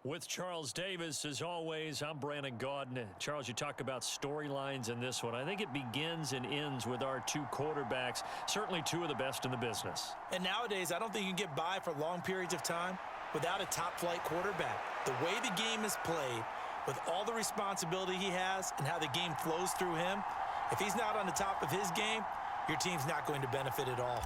With Charles Davis, as always, I'm Brandon Gaudin. Charles, you talk about storylines in this one. I think it begins and ends with our two quarterbacks, certainly two of the best in the business. And nowadays, I don't think you can get by for long periods of time without a top-flight quarterback. The way the game is played, with all the responsibility he has and how the game flows through him, if he's not on the top of his game, your team's not going to benefit at all.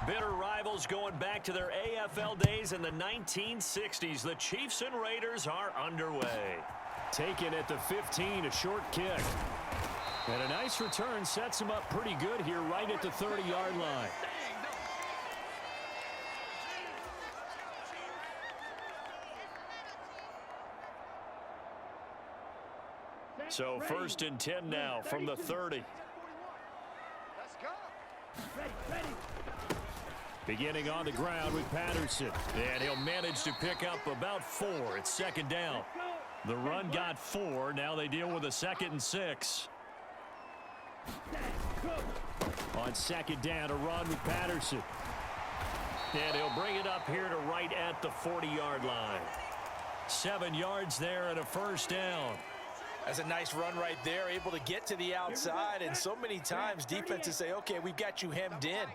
Bitter rivals going back to their AFL days in the 1960s. The Chiefs and Raiders are underway. Taken at the 15, a short kick. And a nice return sets him up pretty good here right at the 30-yard line. So 1st and 10 now from the 30. Let's go. Ready. Beginning on the ground with Patterson. And he'll manage to pick up about 4. It's 2nd down. The run got 4. Now they deal with a 2nd and 6. On 2nd down, a run with Patterson. And he'll bring it up here to right at the 40-yard line. 7 yards there and a 1st down. That's a nice run right there, able to get to the outside. And so many times defenses say, okay, we've got you hemmed in.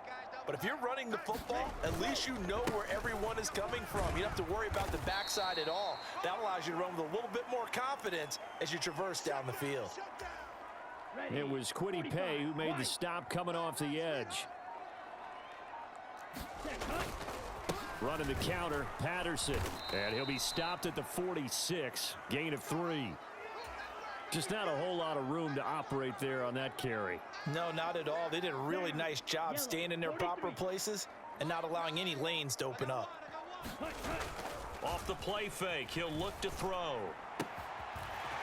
But if you're running the football, at least you know where everyone is coming from. You don't have to worry about the backside at all. That allows you to run with a little bit more confidence as you traverse down the field. It was Kwity Paye who made the stop coming off the edge. Running the counter, Patterson. And he'll be stopped at the 46. Gain of 3. Just not a whole lot of room to operate there on that carry. No, not at all. They did a really nice job staying in their proper places and not allowing any lanes to open up. Off the play fake, he'll look to throw.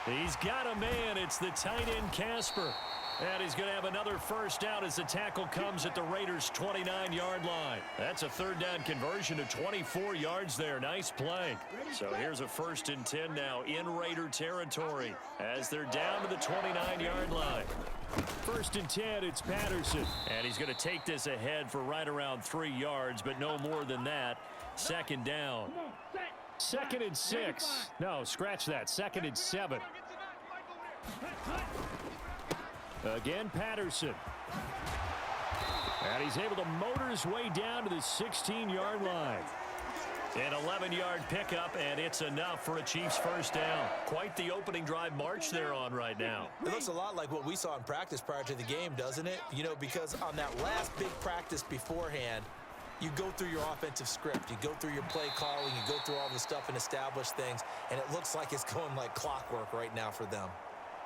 He's got a man. It's the tight end, Casper. And he's going to have another 1st down as the tackle comes at the Raiders' 29-yard line. That's a 3rd down conversion to 24 yards there. Nice play. So here's a 1st and 10 now in Raider territory as they're down to the 29-yard line. 1st and 10, it's Patterson. And he's going to take this ahead for right around 3 yards, but no more than that. 2nd down. 2nd and 6. No, scratch that. 2nd and 7. Again, Patterson. And he's able to motor his way down to the 16-yard line. An 11-yard pickup, and it's enough for a Chiefs 1st down. Quite the opening drive march they're on right now. It looks a lot like what we saw in practice prior to the game, doesn't it? You know, because on that last big practice beforehand, you go through your offensive script. You go through your play calling. You go through all the stuff and establish things. And it looks like it's going like clockwork right now for them.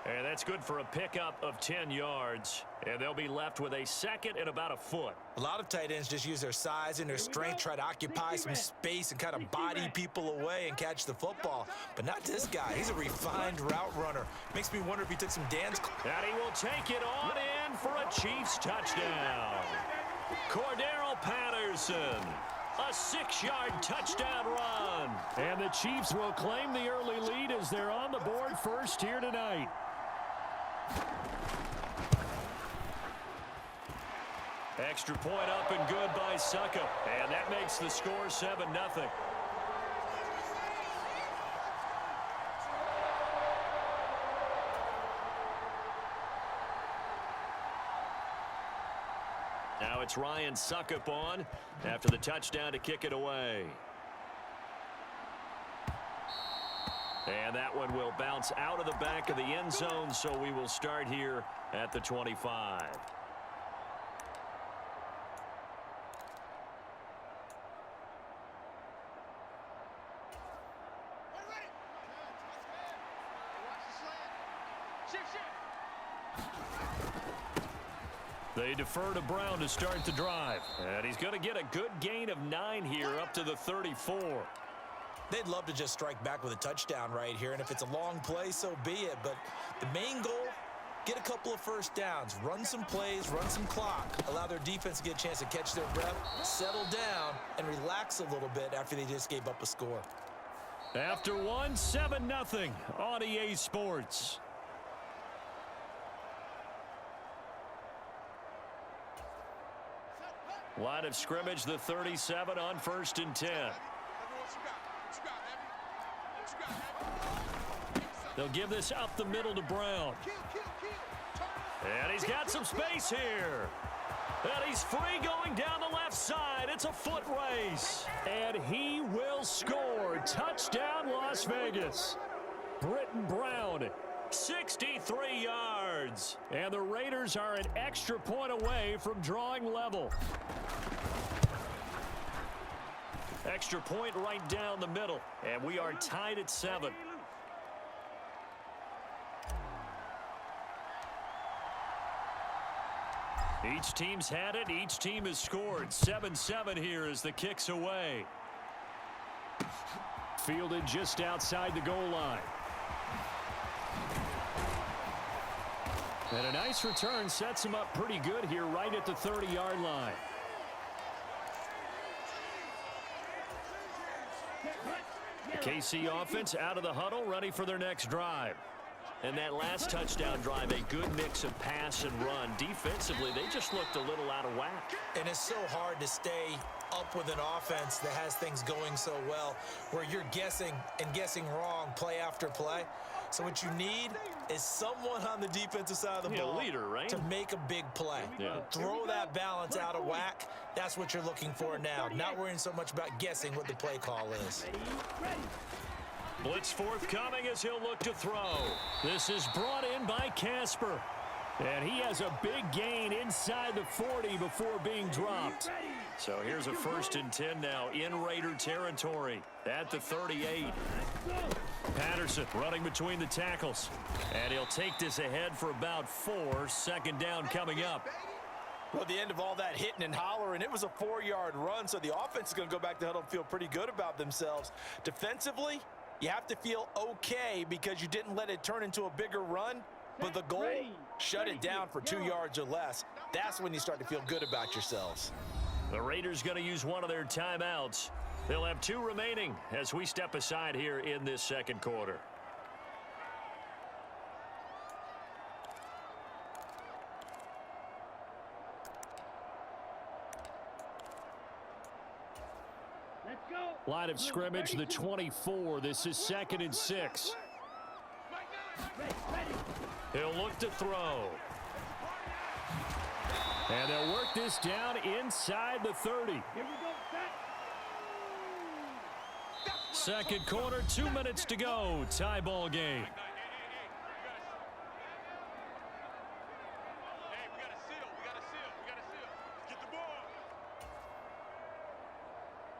And that's good for a pickup of 10 yards. And they'll be left with a 2nd and about a foot. A lot of tight ends just use their size and their strength, try to occupy some space and kind of body people away and catch the football. But not this guy. He's a refined route runner. Makes me wonder if he took some Dan's. And he will take it on in for a Chiefs touchdown. Cordero Patterson. A 6-yard touchdown run. And the Chiefs will claim the early lead as they're on the board first here tonight. Extra point up and good by Suckup. And that makes the score 7-0. Now it's Ryan Suckup on after the touchdown to kick it away. And that one will bounce out of the back of the end zone, so we will start here at the 25. They defer to Brown to start the drive. And he's going to get a good gain of 9 here up to the 34. They'd love to just strike back with a touchdown right here. And if it's a long play, so be it. But the main goal, get a couple of 1st downs. Run some plays, run some clock. Allow their defense to get a chance to catch their breath, settle down, and relax a little bit after they just gave up a score. After one, 7-0 on EA Sports. Line of scrimmage, the 37 on 1st and 10. They'll give this up the middle to Brown. And he's got some space here. And he's free going down the left side. It's a foot race. And he will score. Touchdown, Las Vegas. Britton Brown, 63 yards. And the Raiders are an extra point away from drawing level. Extra point right down the middle. And we are tied at 7. Each team's had it. Each team has scored. 7-7 here as the kick's away. Fielded just outside the goal line. And a nice return sets him up pretty good here right at the 30-yard line. The KC offense out of the huddle, ready for their next drive. And that last touchdown drive, a good mix of pass and run. Defensively, they just looked a little out of whack. And it's so hard to stay up with an offense that has things going so well, where you're guessing and guessing wrong play after play. So what you need is someone on the defensive side of the ball leader, right? to make a big play. Yeah. Throw that balance out of whack. That's what you're looking for now. Not worrying so much about guessing what the play call is. Blitz forthcoming as he'll look to throw. This is brought in by Casper. And he has a big gain inside the 40 before being dropped. So here's a 1st and 10 now in Raider territory at the 38. Patterson running between the tackles. And he'll take this ahead for about 4. 2nd down coming up. Well, at the end of all that hitting and hollering, it was a 4-yard run, so the offense is going to go back to huddle and feel pretty good about themselves. Defensively, you have to feel okay because you didn't let it turn into a bigger run, but the goal, shut it down for 2 yards or less. That's when you start to feel good about yourselves. The Raiders going to use one of their timeouts. They'll have 2 remaining as we step aside here in this 2nd quarter. Line of scrimmage, the 24. This is 2nd and 6. He'll look to throw. And they'll work this down inside the 30. 2nd quarter, 2 minutes to go. Tie ball game.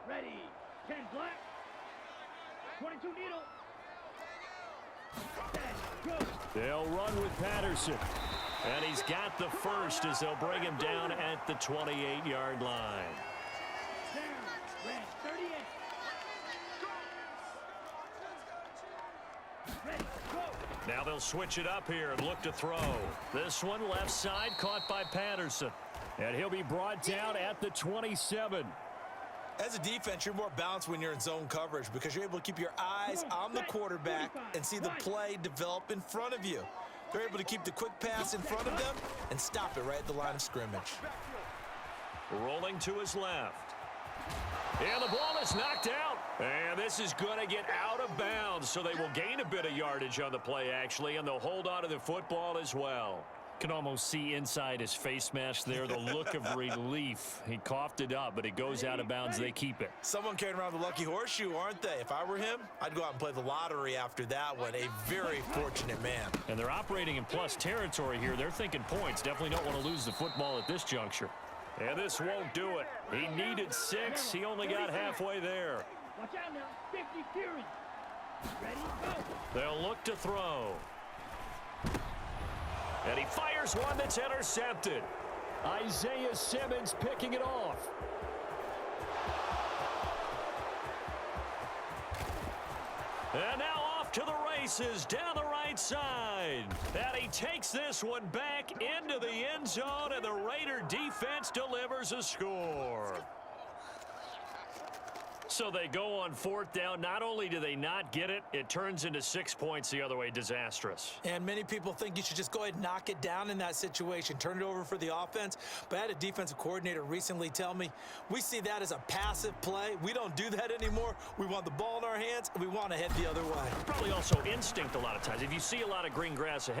Ready. 10 black. 22 needle. They'll run with Patterson. And he's got the first as they'll bring him down at the 28-yard line. Now they'll switch it up here and look to throw. This one left side caught by Patterson. And he'll be brought down at the 27. As a defense, you're more balanced when you're in zone coverage because you're able to keep your eyes on the quarterback and see the play develop in front of you. They're able to keep the quick pass in front of them and stop it right at the line of scrimmage. Rolling to his left. And the ball is knocked out. And this is going to get out of bounds, so they will gain a bit of yardage on the play, actually, and they'll hold on to the football as well. Can almost see inside his face mask there the look of relief. He coughed it up, but it goes out of bounds. They keep it. Someone carrying around the lucky horseshoe, aren't they? If I were him, I'd go out and play the lottery after that one. A very fortunate man. And they're operating in plus territory here. They're thinking points. Definitely don't want to lose the football at this juncture. And this won't do it. He needed 6. He only got halfway there. Watch out now. 50 Fury. Ready, go. They'll look to throw. And he fires one that's intercepted. Isaiah Simmons picking it off. And now off to the races down the right side. And he takes this one back into the end zone, and the Raider defense delivers a score. So they go on 4th down. Not only do they not get it, it turns into 6 points the other way. Disastrous. And many people think you should just go ahead and knock it down in that situation, turn it over for the offense. But I had a defensive coordinator recently tell me, we see that as a passive play. We don't do that anymore. We want the ball in our hands, and we want to head the other way. Probably also instinct a lot of times. If you see a lot of green grass ahead,